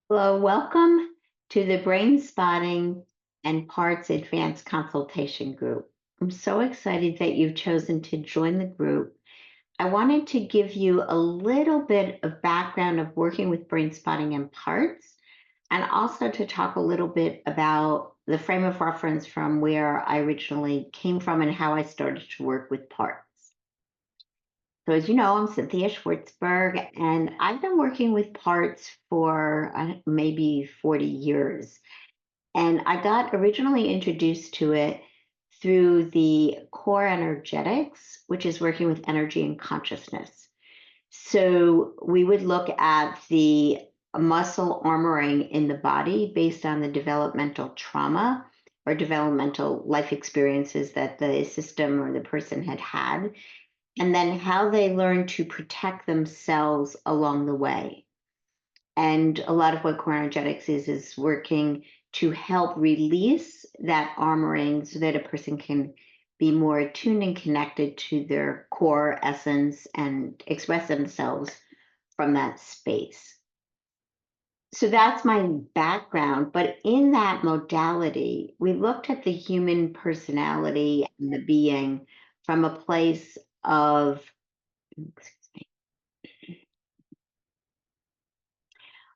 Hello, welcome to the Brainspotting and Parts Advanced Consultation Group. I'm so excited that you've chosen to join the group. I wanted to give you a little bit of background of working with Brainspotting and Parts, and also to talk a little bit about the frame of reference from where I originally came from and how I started to work with parts. So, as you know, I'm Cynthia Schwartzberg, and I've been working with parts for maybe 40 years. And I got originally introduced to it through the core energetics, which is working with energy and consciousness. So, we would look at the muscle armoring in the body based on the developmental trauma or developmental life experiences that the system or the person had had, and then how they learn to protect themselves along the way. And a lot of what core energetics is working to help release that armoring so that a person can be more attuned and connected to their core essence and express themselves from that space. So that's my background. But in that modality, we looked at the human personality and the being from a place of,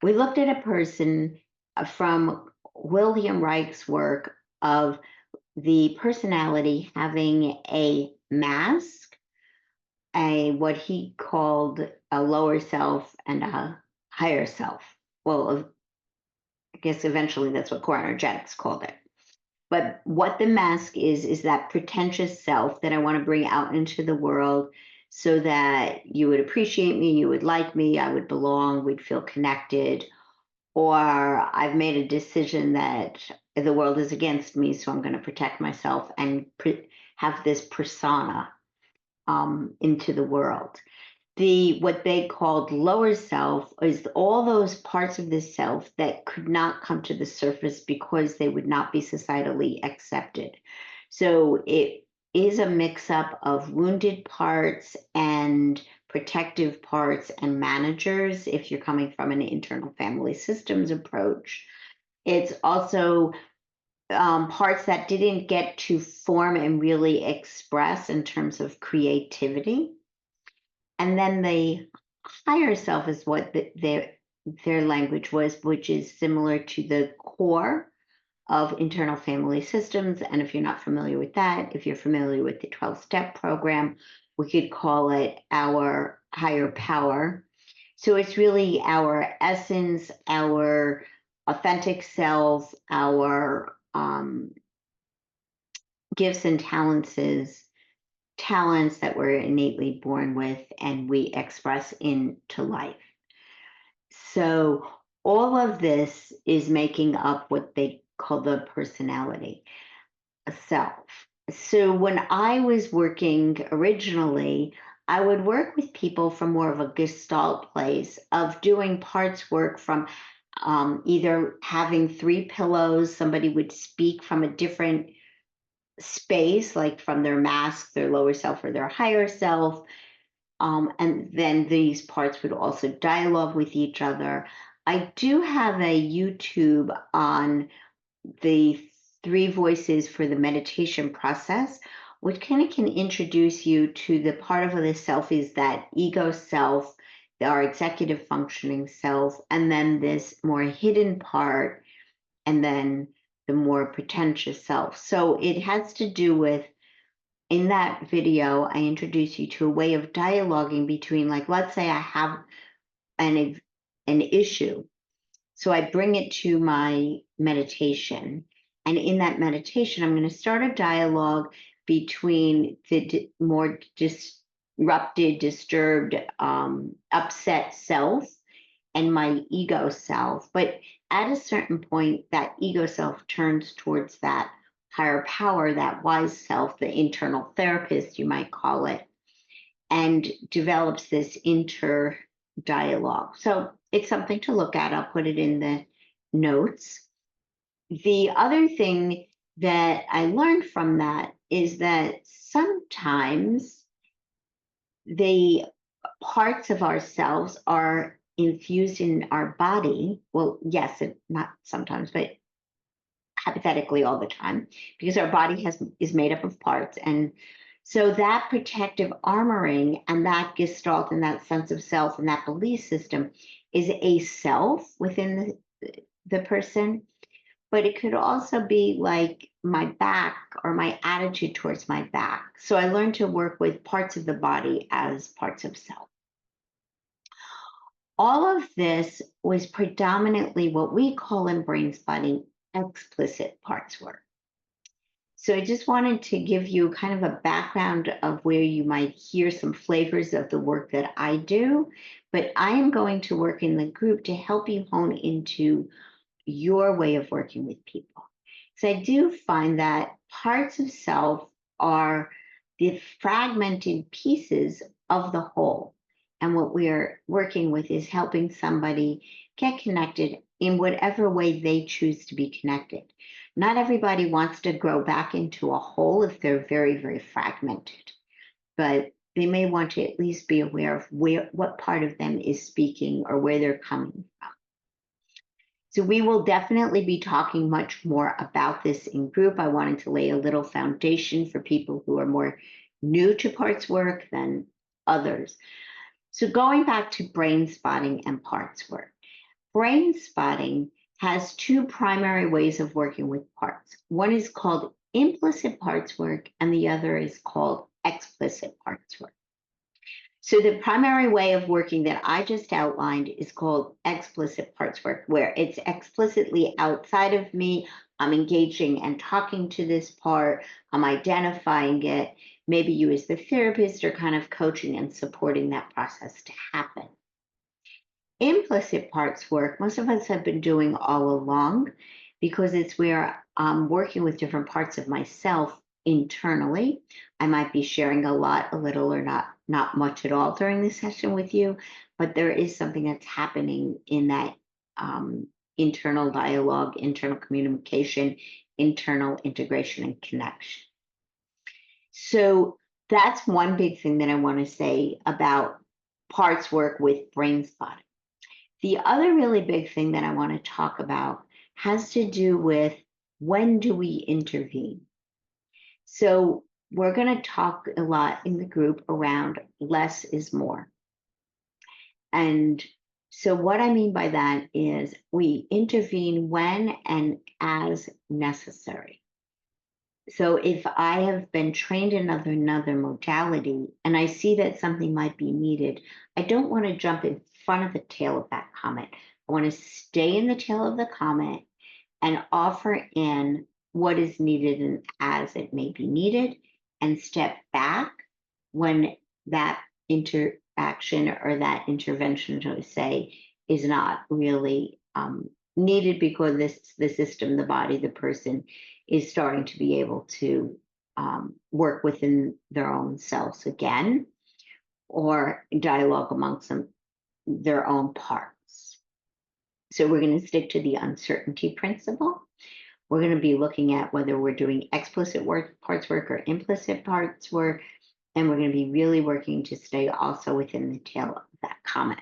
we looked at a person from William Reich's work of the personality having a mask, a what he called a lower self and a higher self. Well, I guess eventually that's what core energetics called it. But what the mask is that pretentious self that I want to bring out into the world so that you would appreciate me, you would like me, I would belong, we'd feel connected, or I've made a decision that the world is against me, so I'm going to protect myself and have this persona into the world. The what they called lower self is all those parts of the self that could not come to the surface because they would not be societally accepted. So it is a mix up of wounded parts and protective parts and managers if you're coming from an internal family systems approach. It's also parts that didn't get to form and really express in terms of creativity. And then the higher self is what their language was, which is similar to the core of internal family systems. And if you're not familiar with that, if you're familiar with the 12-step program, we could call it our higher power. So it's really our essence, our authentic self, our gifts and talents that we're innately born with and we express into life. So all of this is making up what they call the personality, a self. So when I was working originally, I would work with people from more of a gestalt place of doing parts work from either having three pillows, somebody would speak from a different space, like from their mask, their lower self or their higher self. And then these parts would also dialogue with each other. I do have a YouTube on the three voices for the meditation process, which kind of can introduce you to the part of the self is that ego self, our executive functioning self, and then this more hidden part, and then the more pretentious self. So it has to do with, in that video, I introduce you to a way of dialoguing between, like, let's say I have an an issue. So I bring it to my meditation. And in that meditation, I'm going to start a dialogue between the more disrupted, disturbed, upset self and my ego self. But at a certain point, that ego self turns towards that higher power, that wise self, the internal therapist, you might call it, and develops this inter dialogue. So it's something to look at. I'll put it in the notes. The other thing that I learned from that is that sometimes the parts of ourselves are infused in our body. Well, yes, not sometimes, but hypothetically all the time, because our body is made up of parts. And so that protective armoring and that gestalt and that sense of self and that belief system is a self within the person, but it could also be like my back or my attitude towards my back. So I learned to work with parts of the body as parts of self. All of this was predominantly what we call in Brainspotting explicit parts work. So I just wanted to give you kind of a background of where you might hear some flavors of the work that I do, but I am going to work in the group to help you hone into your way of working with people. So I do find that parts of self are the fragmented pieces of the whole. And what we're working with is helping somebody get connected in whatever way they choose to be connected. Not everybody wants to grow back into a whole if they're very, very fragmented, but they may want to at least be aware of what part of them is speaking or where they're coming from. So we will definitely be talking much more about this in group. I wanted to lay a little foundation for people who are more new to parts work than others. So going back to brain spotting and parts work. Brain spotting has two primary ways of working with parts. One is called implicit parts work, and the other is called explicit parts work. So the primary way of working that I just outlined is called explicit parts work, where it's explicitly outside of me. I'm engaging and talking to this part. I'm identifying it. Maybe you as the therapist are kind of coaching and supporting that process to happen. Implicit parts work, most of us have been doing all along because it's where I'm working with different parts of myself internally. I might be sharing a lot, a little, or not much at all during this session with you, but there is something that's happening in that internal dialogue, internal communication, internal integration and connection. So that's one big thing that I want to say about parts work with brain spotting. The other really big thing that I want to talk about has to do with when do we intervene? So we're going to talk a lot in the group around less is more. And so what I mean by that is we intervene when and as necessary. So if I have been trained in another modality and I see that something might be needed, I don't want to jump in front of the tail of that comment. I want to stay in the tail of the comment and offer in what is needed and as it may be needed, and step back when that interaction or that intervention, to say, is not really needed because the system, the body, the person is starting to be able to work within their own selves again, or dialogue amongst their own parts. So we're going to stick to the uncertainty principle. We're going to be looking at whether we're doing explicit parts work or implicit parts work, and we're going to be really working to stay also within the tail of that comment.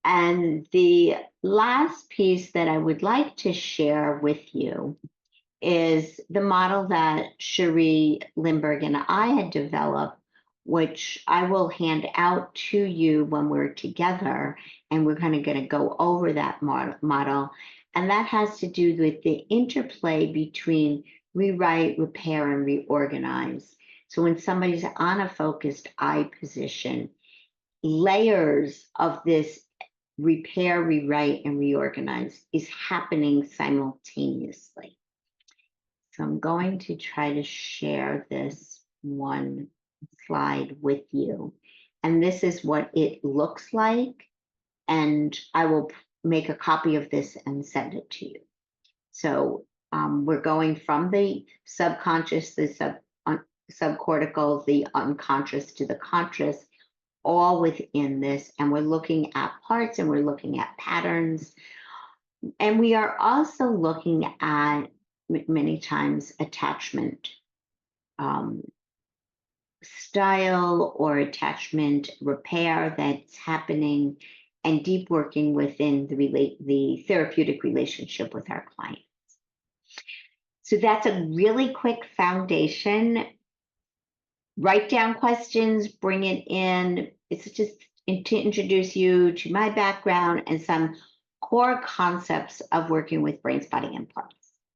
And the last piece that I would like to share with you is the model that Cherie Lindbergh and I had developed, which I will hand out to you when we're together, and we're kind of going to go over that model. And that has to do with the interplay between rewrite, repair, and reorganize. So when somebody's on a focused eye position, layers of this repair, rewrite, and reorganize is happening simultaneously. So I'm going to try to share this one slide with you. And this is what it looks like. And I will make a copy of this and send it to you. So we're going from the subconscious, the subcortical, the unconscious to the conscious, all within this. And we're looking at parts and we're looking at patterns. And we are also looking at many times attachment style or attachment repair that's happening. and deep working within the therapeutic relationship with our client. So that's a really quick foundation. Write down questions, bring it in. It's just to introduce you to my background and some core concepts of working with brain spotting and part.